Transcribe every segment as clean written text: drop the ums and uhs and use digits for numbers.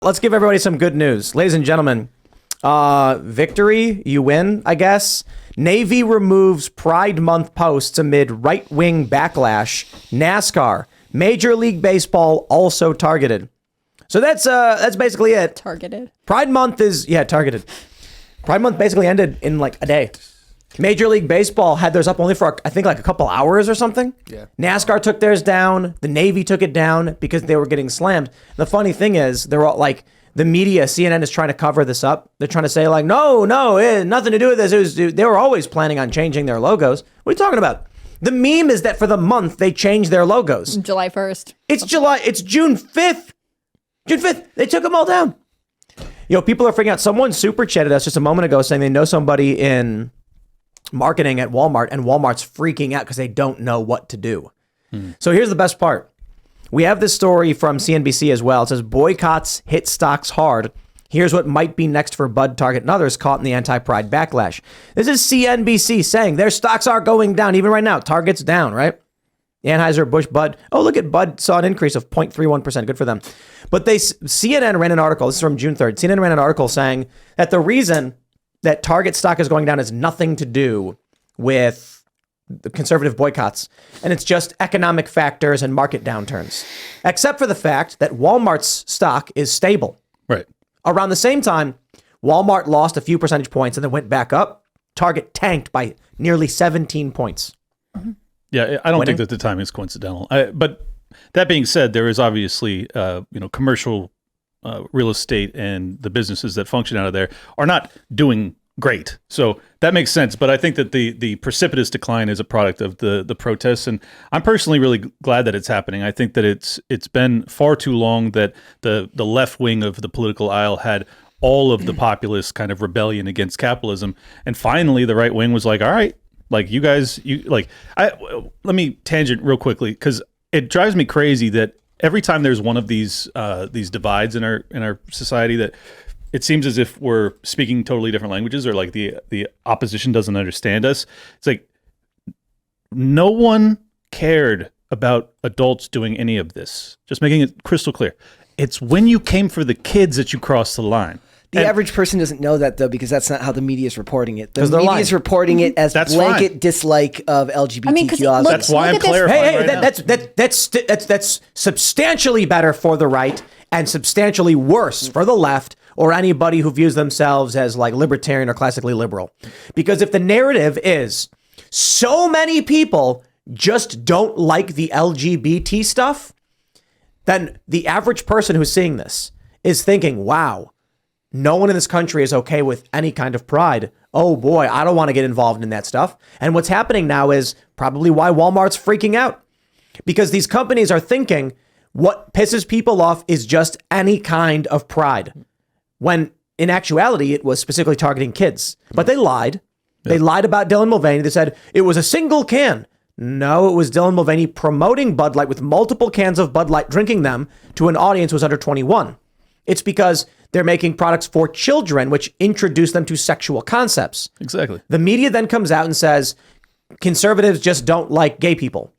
Let's give everybody some good news. Ladies and gentlemen, victory, you win, I guess. Navy removes Pride Month posts amid right-wing backlash. NASCAR, Major League Baseball also targeted. So that's basically it. Targeted. Pride Month is, targeted. Pride Month basically ended in like a day. Major League Baseball had theirs up only for, I think, like a couple hours or something. Yeah. NASCAR took theirs down. The Navy took it down because they were getting slammed. The funny thing is, they're all like, the media, CNN is trying to cover this up. They're trying to say like, no, it had nothing to do with this. They were always planning on changing their logos. What are you talking about? The meme is that for the month, they changed their logos. July 1st. It's June 5th. June 5th. They took them all down. People are freaking out. Someone super chatted us just a moment ago saying they know somebody in marketing at Walmart, and Walmart's freaking out because they don't know what to do. So here's the best part. We have this story from CNBC as well. It says boycotts hit stocks hard. Here's what might be next for Bud, Target, and others caught in the anti-Pride backlash. This is CNBC saying their stocks are going down. Even right now, Target's down, right? Anheuser-Busch, Bud. Oh, look at Bud saw an increase of 0.31%. Good for them. But CNN ran an article. This is from June 3rd. CNN ran an article saying that the reason that Target stock is going down has nothing to do with the conservative boycotts. And it's just economic factors and market downturns. Except for the fact that Walmart's stock is stable. Right. Around the same time, Walmart lost a few percentage points and then went back up. Target tanked by nearly 17 points. Yeah, I don't think that the timing is coincidental. But that being said, there is obviously, commercial real estate and the businesses that function out of there are not doing great. So that makes sense. But I think that the precipitous decline is a product of the protests. And I'm personally really glad that it's happening. I think that it's been far too long that the left wing of the political aisle had all of the populist kind of rebellion against capitalism. And finally, the right wing was like, all right, like you guys, let me tangent real quickly, because it drives me crazy that every time there's one of these divides in our society, that it seems as if we're speaking totally different languages, or like the opposition doesn't understand us. It's like no one cared about adults doing any of this. Just making it crystal clear. It's when you came for the kids that you crossed the line. The average person doesn't know that, though, because that's not how the media is reporting it. The they're media lying. is reporting it as That's blanket fine. dislike of LGBTQ. That's why I'm clarifying. That's substantially better for the right and substantially worse for the left or anybody who views themselves as like libertarian or classically liberal. Because if the narrative is so many people just don't like the LGBT stuff, then the average person who's seeing this is thinking, wow, no one in this country is okay with any kind of pride. Oh boy, I don't want to get involved in that stuff. And what's happening now is probably why Walmart's freaking out. Because these companies are thinking what pisses people off is just any kind of pride. When in actuality, it was specifically targeting kids. But they lied. They lied about Dylan Mulvaney. They said it was a single can. No, it was Dylan Mulvaney promoting Bud Light with multiple cans of Bud Light, drinking them to an audience who was under 21. It's because they're making products for children, which introduce them to sexual concepts. Exactly. The media then comes out and says, conservatives just don't like gay people.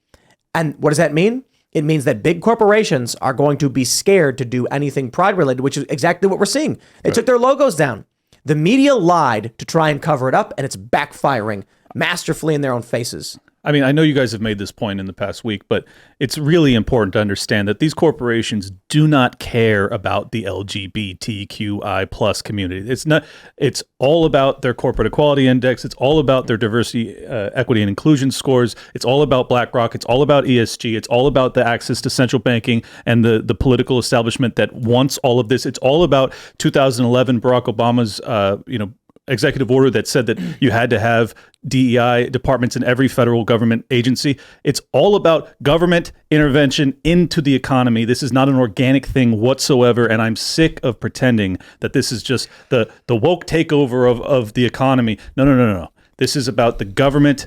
And what does that mean? It means that big corporations are going to be scared to do anything pride related, which is exactly what we're seeing. They took their logos down. The media lied to try and cover it up, and it's backfiring masterfully in their own faces. I mean, I know you guys have made this point in the past week, but it's really important to understand that these corporations do not care about the LGBTQI plus community. It's all about their corporate equality index. It's all about their diversity, equity, and inclusion scores. It's all about BlackRock. It's all about ESG. It's all about the access to central banking and the political establishment that wants all of this. It's all about 2011 Barack Obama's, executive order that said that you had to have DEI departments in every federal government agency. It's all about government intervention into the economy. This is not an organic thing whatsoever, and I'm sick of pretending that this is just the woke takeover of the economy. No. This is about the government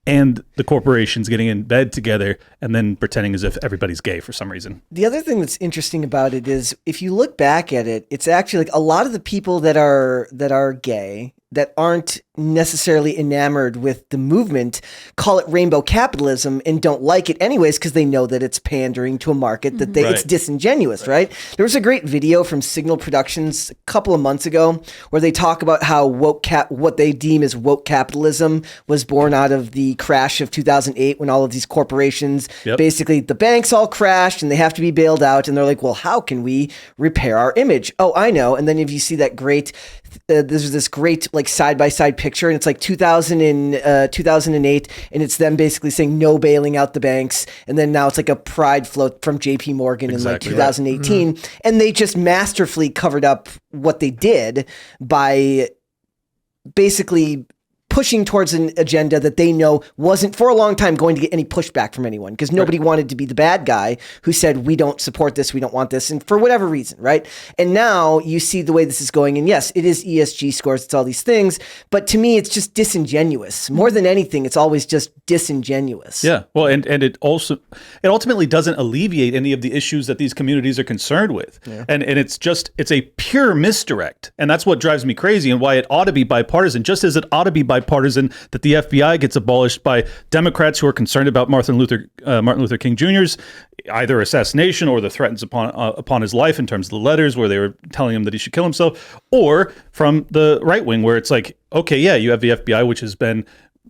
and the corporations getting in bed together and then pretending as if everybody's gay for some reason. The other thing that's interesting about it is if you look back at it, it's actually like a lot of the people that are gay, that aren't necessarily enamored with the movement call it rainbow capitalism and don't like it anyways because they know that it's pandering to a market that it's disingenuous, right? There was a great video from Signal Productions a couple of months ago where they talk about how what they deem as woke capitalism was born out of the crash of 2008 when all of these corporations, basically the banks all crashed and they have to be bailed out, and they're like, well, how can we repair our image? Oh, I know. And then if you see that great there's this great like side-by-side picture, and it's like 2008, and it's them basically saying no bailing out the banks, and then now it's like a pride float from JP Morgan in like 2018, and they just masterfully covered up what they did by basically pushing towards an agenda that they know wasn't for a long time going to get any pushback from anyone, because nobody wanted to be the bad guy who said, we don't support this, we don't want this, and for whatever reason, right? And now you see the way this is going, and yes, it is ESG scores, it's all these things, but to me, it's just disingenuous. More than anything, it's always just disingenuous. Yeah, well, and it ultimately doesn't alleviate any of the issues that these communities are concerned with. And it's a pure misdirect, and that's what drives me crazy and why it ought to be bipartisan, just as it ought to be bipartisan that the FBI gets abolished by Democrats who are concerned about Martin Luther King Jr.'s either assassination or the threats upon his life in terms of the letters where they were telling him that he should kill himself, or from the right wing where it's like, okay, yeah, you have the FBI, which has been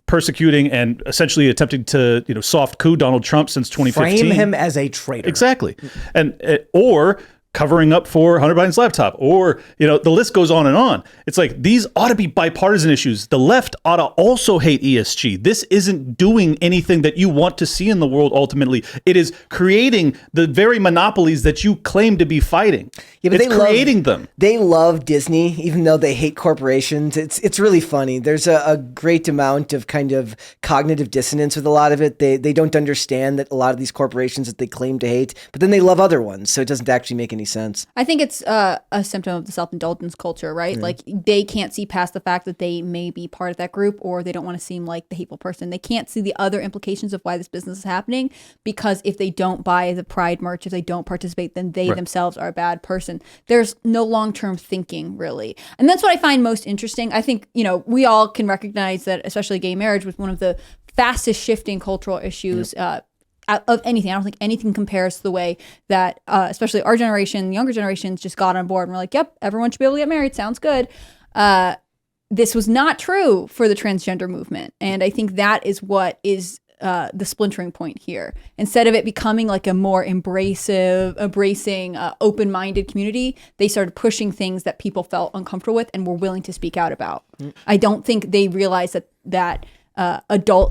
persecuting and essentially attempting to soft coup Donald Trump since 2015. Frame him as a traitor. Exactly. And or covering up for Hunter Biden's laptop, or, the list goes on and on. It's like, these ought to be bipartisan issues. The left ought to also hate ESG. This isn't doing anything that you want to see in the world ultimately. It is creating the very monopolies that you claim to be fighting. Yeah, but it's creating them. They love Disney, even though they hate corporations. It's really funny. There's a great amount of kind of cognitive dissonance with a lot of it. They don't understand that a lot of these corporations that they claim to hate, but then they love other ones, so it doesn't actually make any sense. I think it's a symptom of the self-indulgence culture, right? Like, they can't see past the fact that they may be part of that group, or they don't want to seem like the hateful person. They can't see the other implications of why this business is happening, because if they don't buy the Pride merch, if they don't participate, then they themselves are a bad person. There's no long-term thinking, really. And that's what I find most interesting. I think, we all can recognize that, especially gay marriage was one of the fastest shifting cultural issues of anything. I don't think anything compares to the way that, especially our generation, younger generations, just got on board and were like, yep, everyone should be able to get married. Sounds good. This was not true for the transgender movement. And I think that is what is the splintering point here. Instead of it becoming like a more embracing, open-minded community, they started pushing things that people felt uncomfortable with and were willing to speak out about. I don't think they realized that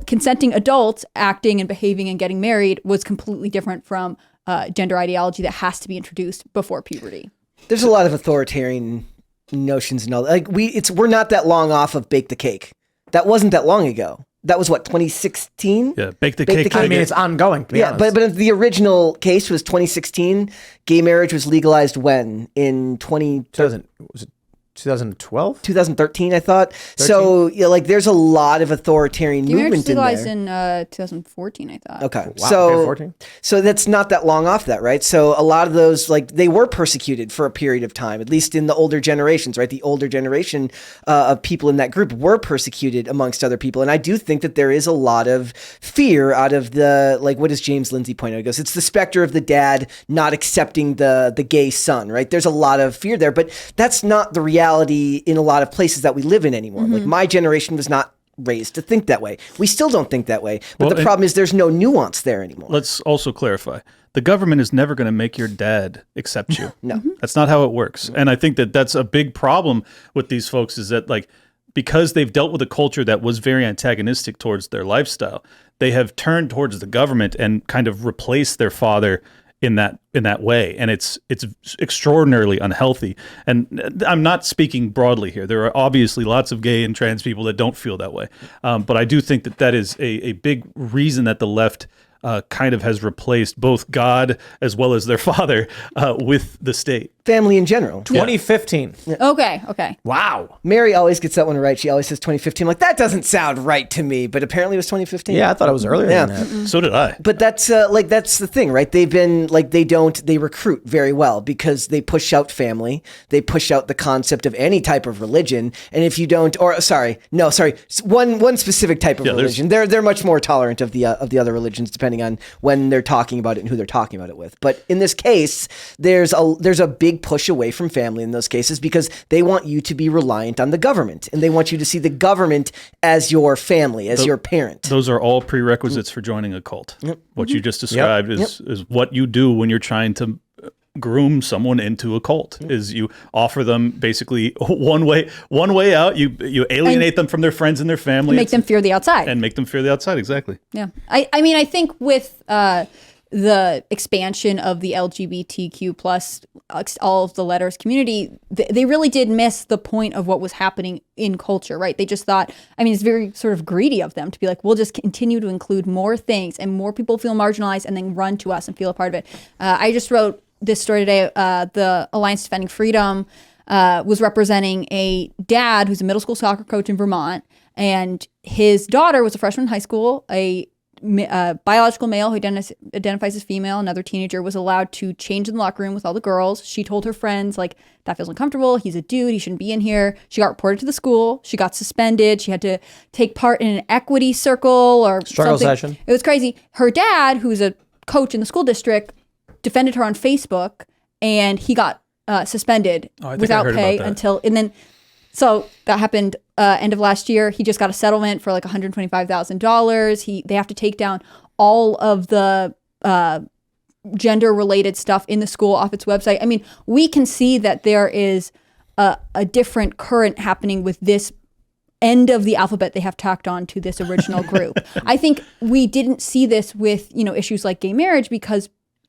consenting adults acting and behaving and getting married was completely different from gender ideology that has to be introduced before puberty. There's a lot of authoritarian notions and all that. Like we're not that long off of Bake the Cake. That wasn't that long ago. That was what, 2016? Yeah, Bake the Cake. I mean, it's ongoing, to be honest. But the original case was 2016. Gay marriage was legalized when? In 2012? 2013, I thought. 13? So, there's a lot of authoritarian movement in there. Legalized in 2014, I thought. Okay. Wow, so that's not that long off that, right? So a lot of those, they were persecuted for a period of time, at least in the older generations, right? The older generation of people in that group were persecuted amongst other people. And I do think that there is a lot of fear out of the, what does James Lindsay point out? He goes, it's the specter of the dad not accepting the gay son, right? There's a lot of fear there, but that's not the reality in a lot of places that we live in anymore. Like, my generation was not raised to think that way. We still don't think that way. But the problem is there's no nuance there anymore. Let's also clarify. The government is never going to make your dad accept you. No. That's not how it works. And I think that that's a big problem with these folks, is that because they've dealt with a culture that was very antagonistic towards their lifestyle, they have turned towards the government and kind of replaced their father in that way, and it's extraordinarily unhealthy. And I'm not speaking broadly here. There are obviously lots of gay and trans people that don't feel that way, but I do think that is a big reason that the left kind of has replaced both God as well as their father with the state. family in general. 2015. Okay. Wow. Mary always gets that one right. She always says 2015. I'm like, that doesn't sound right to me, but apparently it was 2015. Yeah, I thought it was earlier than that. So did I. But that's that's the thing, right? They've been they recruit very well because they push out family, they push out the concept of any type of religion, and if you don't, one specific type of religion, they're much more tolerant of the other religions depending on when they're talking about it and who they're talking about it with. But in this case, there's a big push away from family in those cases because they want you to be reliant on the government and they want you to see the government as your family, as your parent. Those are all prerequisites for joining a cult. Yep. What you just described is what you do when you're trying to groom someone into a cult. Is you offer them basically one way out. You alienate them from their friends and their family. Make them fear the outside. Exactly. Yeah. I mean, I think with the expansion of the LGBTQ plus all of the letters community, they really did miss the point of what was happening in culture, right? They just thought, I mean, it's very sort of greedy of them to be like, we'll just continue to include more things and more people feel marginalized and then run to us and feel a part of it. I just wrote this story today. The Alliance Defending Freedom was representing a dad who's a middle school soccer coach in Vermont, and his daughter was a freshman in high school. A biological male who identifies as female, another teenager, was allowed to change in the locker room with all the girls. She told her friends, like, that feels uncomfortable. He's a dude. He shouldn't be in here. She got reported to the school. She got suspended. She had to take part in an equity circle or struggle something. Session. It was crazy. Her dad, who's a coach in the school district, defended her on Facebook, and he got suspended without pay so that happened end of last year. He just got a settlement for like $125,000. They have to take down all of the gender related stuff in the school off its website. I mean, we can see that there is a different current happening with this end of the alphabet they have tacked on to this original group. I think we didn't see this with, issues like gay marriage because,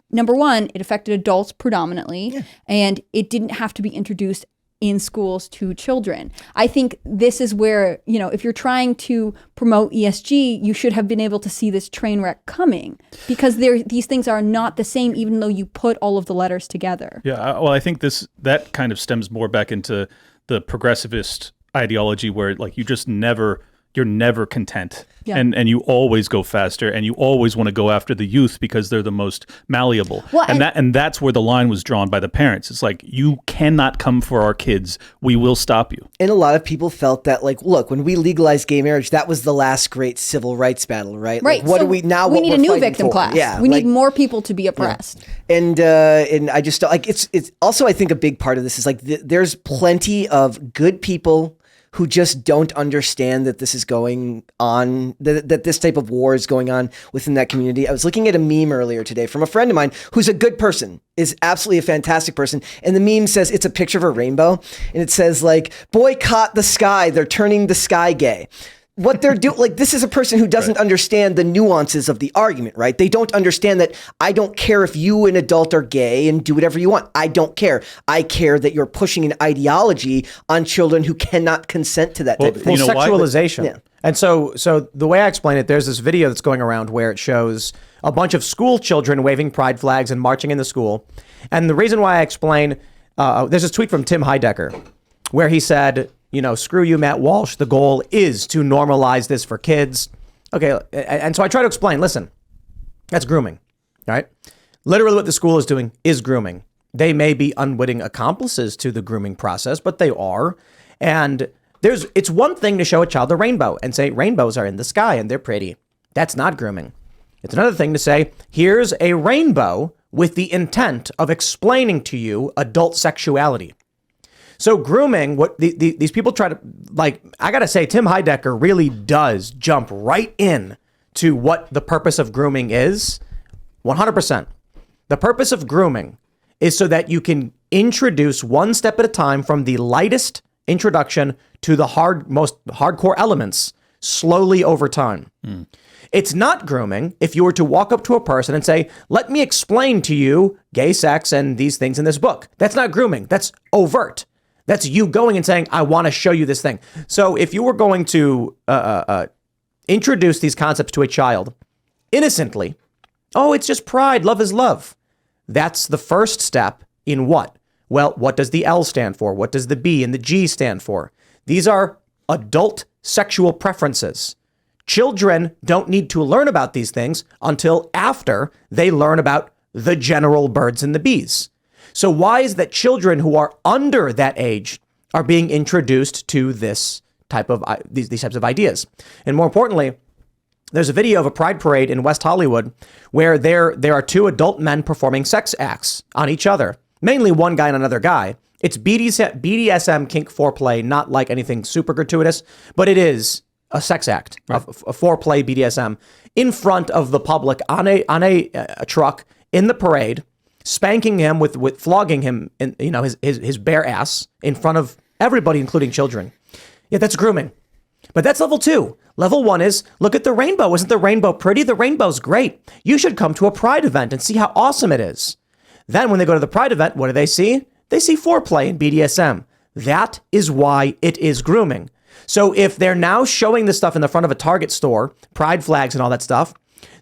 number one, it affected adults predominantly, and it didn't have to be introduced in schools to children. I think this is where, if you're trying to promote ESG, you should have been able to see this train wreck coming because these things are not the same, even though you put all of the letters together. Yeah, well, I think that kind of stems more back into the progressivist ideology where like you're never content. Yeah. And you always go faster and you always want to go after the youth because they're the most malleable. Well, and that's where the line was drawn by the parents. It's like, you cannot come for our kids. We will stop you. And a lot of people felt that, like, look, when we legalized gay marriage, that was the last great civil rights battle, right? Right. Like, what do we now? We need a new victim for? class. Yeah. We need more people to be oppressed. Yeah. And I just like it's also, I think a big part of this is like there's plenty of good people who just don't understand that this is going on, that this type of war is going on within that community. I was looking at a meme earlier today from a friend of mine who's a good person, is absolutely a fantastic person. And the meme says, it's a picture of a rainbow. And it says like, boycott the sky. They're turning the sky gay. What they're doing, like, this is a person who doesn't understand the nuances of the argument, right? They don't understand that I don't care if you, an adult, are gay and do whatever you want. I don't care. I care that you're pushing an ideology on children who cannot consent to that type of thing. Well, sexualization. Yeah. And so the way I explain it, there's this video that's going around where it shows a bunch of school children waving pride flags and marching in the school. And the reason why I explain, there's this tweet from Tim Heidecker where he said, screw you, Matt Walsh. The goal is to normalize this for kids. Okay. And so I try to explain, listen, that's grooming, right? Literally what the school is doing is grooming. They may be unwitting accomplices to the grooming process, but they are. And it's one thing to show a child a rainbow and say rainbows are in the sky and they're pretty. That's not grooming. It's another thing to say, here's a rainbow with the intent of explaining to you adult sexuality. So grooming, what these people try to, like, I got to say, Tim Heidecker really does jump right in to what the purpose of grooming is. 100%. The purpose of grooming is so that you can introduce one step at a time from the lightest introduction to the most hardcore elements slowly over time. It's not grooming if you were to walk up to a person and say, let me explain to you gay sex and these things in this book. That's not grooming. That's overt. That's you going and saying, I want to show you this thing. So if you were going to introduce these concepts to a child innocently, oh, it's just pride. Love is love. That's the first step in what Well, what does the L stand for? What does the B and the G stand for? These are adult sexual preferences. Children don't need to learn about these things until after they learn about the general birds and the bees. So why is that children who are under that age are being introduced to this type of these types of ideas? And more importantly, there's a video of a pride parade in West Hollywood where there are two adult men performing sex acts on each other, mainly one guy and another guy. It's BDSM kink foreplay, not like anything super gratuitous, but it is a sex act, right. a foreplay BDSM in front of the public on a truck in the parade, spanking him with flogging him in his bare ass in front of everybody, including children. Yeah, that's grooming. But that's level 2. Level 1 is, look at the rainbow. Isn't the rainbow pretty? The rainbow's great. You should come to a pride event and see how awesome it is. Then when they go to the pride event, what do they see? They see foreplay in BDSM. That is why it is grooming. So if they're now showing this stuff in the front of a Target store, pride flags and all that stuff,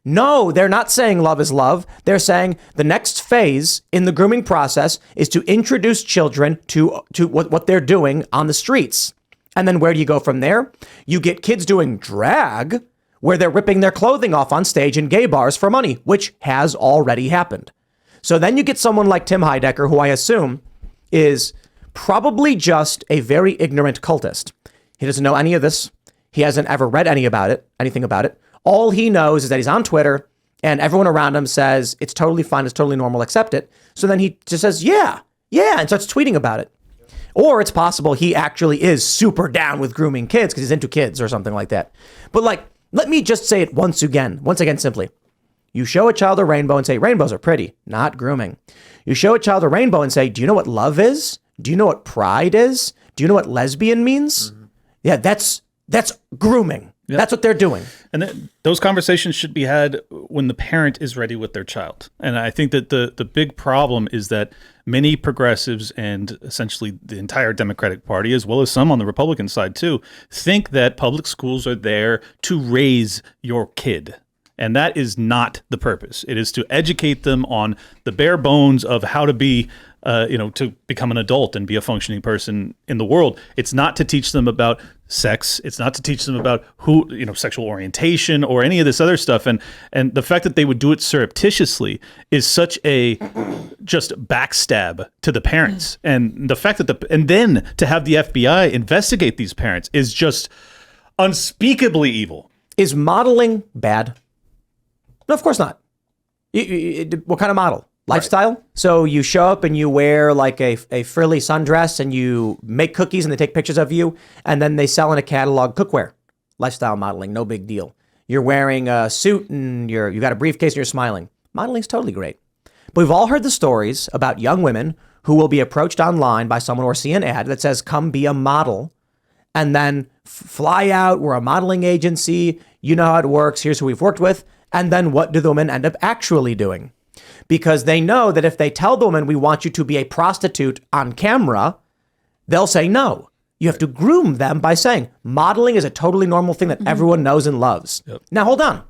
no, they're not saying love is love. They're saying the next phase in the grooming process is to introduce children to what they're doing on the streets. And then where do you go from there? You get kids doing drag, where they're ripping their clothing off on stage in gay bars for money, which has already happened. So then you get someone like Tim Heidecker, who I assume is probably just a very ignorant cultist. He doesn't know any of this. He hasn't ever read anything about it. All he knows is that he's on Twitter and everyone around him says, it's totally fine, it's totally normal, accept it. So then he just says, yeah, and starts tweeting about it. Or it's possible he actually is super down with grooming kids because he's into kids or something like that. But let me just say it once again, simply. You show a child a rainbow and say, rainbows are pretty, not grooming. You show a child a rainbow and say, do you know what love is? Do you know what pride is? Do you know what lesbian means? Mm-hmm. Yeah, that's grooming. Yep. That's what they're doing. And those conversations should be had when the parent is ready with their child. And I think that the big problem is that many progressives and essentially the entire Democratic Party, as well as some on the Republican side too, think that public schools are there to raise your kid. And that is not the purpose. It is to educate them on the bare bones of how to be, to become an adult and be a functioning person in the world. It's not to teach them about sex. It's not to teach them about sexual orientation or any of this other stuff. And the fact that they would do it surreptitiously is such a just backstab to the parents. And the fact that and then to have the FBI investigate these parents is just unspeakably evil. Is modeling bad? No, of course not. What kind of model? Lifestyle? Right. So you show up and you wear like a frilly sundress and you make cookies and they take pictures of you and then they sell in a catalog cookware. Lifestyle modeling, no big deal. You're wearing a suit and you got a briefcase and you're smiling. Modeling's totally great. But we've all heard the stories about young women who will be approached online by someone or see an ad that says, come be a model, and then fly out. We're a modeling agency. You know how it works. Here's who we've worked with. And then what do the women end up actually doing? Because they know that if they tell the woman, we want you to be a prostitute on camera, they'll say no. You have to groom them by saying modeling is a totally normal thing that everyone knows and loves. Yep. Now, hold on.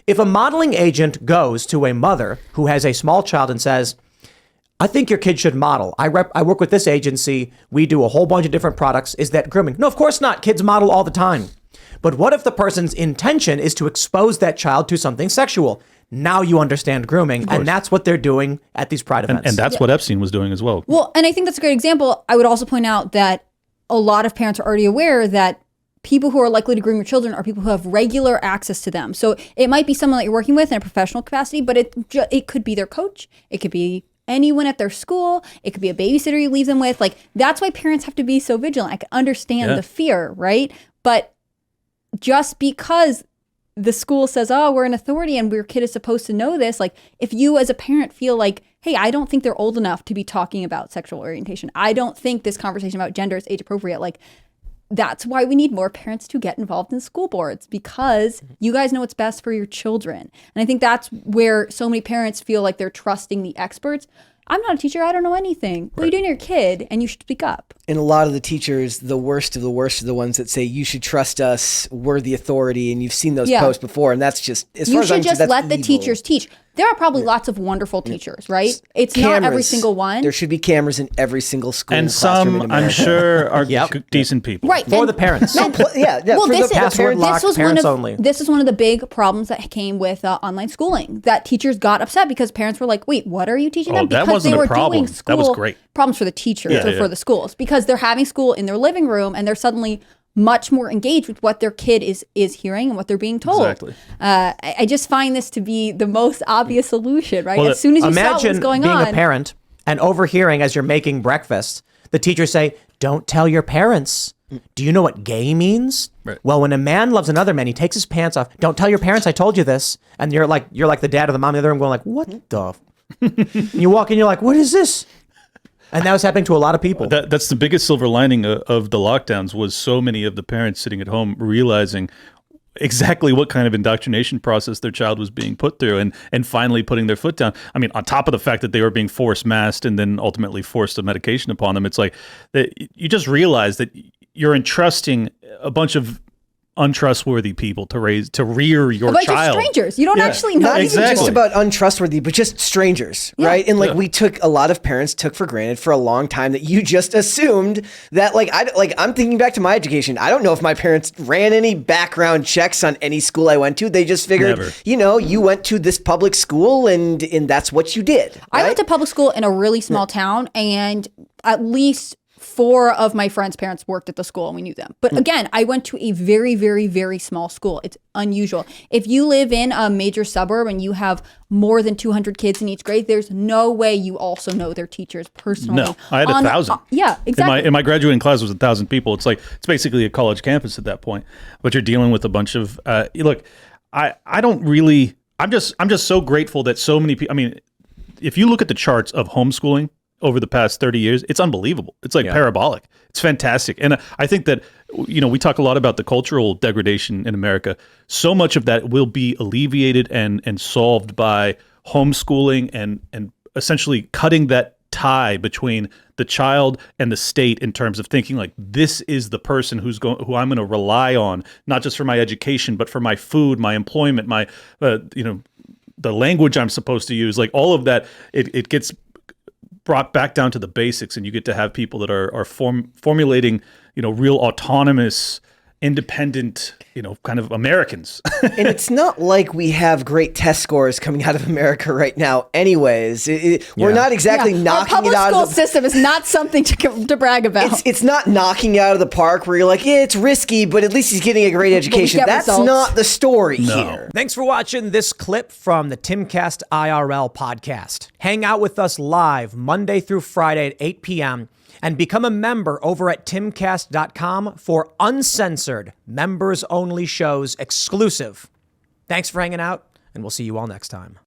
If a modeling agent goes to a mother who has a small child and says, I think your kid should model. I work with this agency. We do a whole bunch of different products. Is that grooming? No, of course not. Kids model all the time. But what if the person's intention is to expose that child to something sexual? Now you understand grooming, and that's what they're doing at these pride events. And that's what Epstein was doing as well. Well, and I think that's a great example. I would also point out that a lot of parents are already aware that people who are likely to groom your children are people who have regular access to them. So it might be someone that you're working with in a professional capacity, but it could be their coach. It could be anyone at their school. It could be a babysitter you leave them with. Like, that's why parents have to be so vigilant. I can understand the fear, right? But just because the school says, oh, we're an authority and your kid is supposed to know this, like, if you as a parent feel like, hey, I don't think they're old enough to be talking about sexual orientation, I don't think this conversation about gender is age appropriate, like, that's why we need more parents to get involved in school boards, because you guys know what's best for your children. And I think that's where so many parents feel like they're trusting the experts. I'm not a teacher. I don't know anything. Well, you're doing your kid, and you should speak up. And a lot of the teachers, the worst of the worst, are the ones that say, you should trust us. We're the authority. And you've seen those posts before. And that's just, as far as I'm concerned, that's you should just let evil. the teachers teach. there are probably lots of wonderful teachers, right? It's not every single one. There should be cameras in every single school And classroom in some, America. I'm sure, are decent people. Right. For the parents. Well, password lock, parents only. This is one of the big problems that came with online schooling, that teachers got upset because parents were like, wait, what are you teaching them? that Because wasn't they a were problem. doing school That was great. problems for the teachers or for the schools, because they're having school in their living room and they're suddenly much more engaged with what their kid is hearing and what they're being told. Exactly. I just find this to be the most obvious solution, right? Well, as soon as you saw what's Imagine going being on. a parent and overhearing as you're making breakfast, the teacher say, don't tell your parents. Do you know what gay means? Right. Well, when a man loves another man, he takes his pants off. Don't tell your parents I told you this. And you're like the dad or the mom in the other room going like, what the? You walk in, you're like, what is this? And that was happening to a lot of people. That's the biggest silver lining of the lockdowns, was so many of the parents sitting at home realizing exactly what kind of indoctrination process their child was being put through, and finally putting their foot down. I mean, on top of the fact that they were being forced masked and then ultimately forced a medication upon them, it's like that you just realize that you're entrusting a bunch of untrustworthy people to rear your a bunch child. of strangers. You don't actually know. Not Exactly. even just about untrustworthy, but just strangers, right? And like a lot of parents took for granted for a long time that you just assumed that I'm thinking back to my education. I don't know if my parents ran any background checks on any school I went to. They just figured, Never. You went to this public school and that's what you did. I right? went to public school in a really small town, and at least 4 of my friends' parents worked at the school, and we knew them. But again, I went to a very, very, very small school. It's unusual. If you live in a major suburb and you have more than 200 kids in each grade, there's no way you also know their teachers personally. No, I had 1,000. Yeah, exactly. In my graduating class was 1,000 people. It's basically a college campus at that point. But you're dealing with a bunch of look. I don't really. I'm just so grateful that so many people. I mean, if you look at the charts of homeschooling over the past 30 years, it's unbelievable. It's parabolic. It's fantastic. And I think that, we talk a lot about the cultural degradation in America. So much of that will be alleviated and solved by homeschooling and essentially cutting that tie between the child and the state in terms of thinking like, this is the person who I'm going to rely on, not just for my education, but for my food, my employment, my, the language I'm supposed to use, like all of that, it gets brought back down to the basics, and you get to have people that are formulating, real autonomous, independent, kind of Americans. And it's not like we have great test scores coming out of America right now anyways. We're not exactly knocking Our it out public of school system is not something to brag about. It's not knocking you out of the park where you're like, yeah, it's risky, but at least he's getting a great education. get That's results. not the story here. Thanks for watching this clip from the Timcast IRL podcast. Hang out with us live Monday through Friday at 8 p.m. and become a member over at timcast.com for uncensored, members-only shows exclusive. Thanks for hanging out, and we'll see you all next time.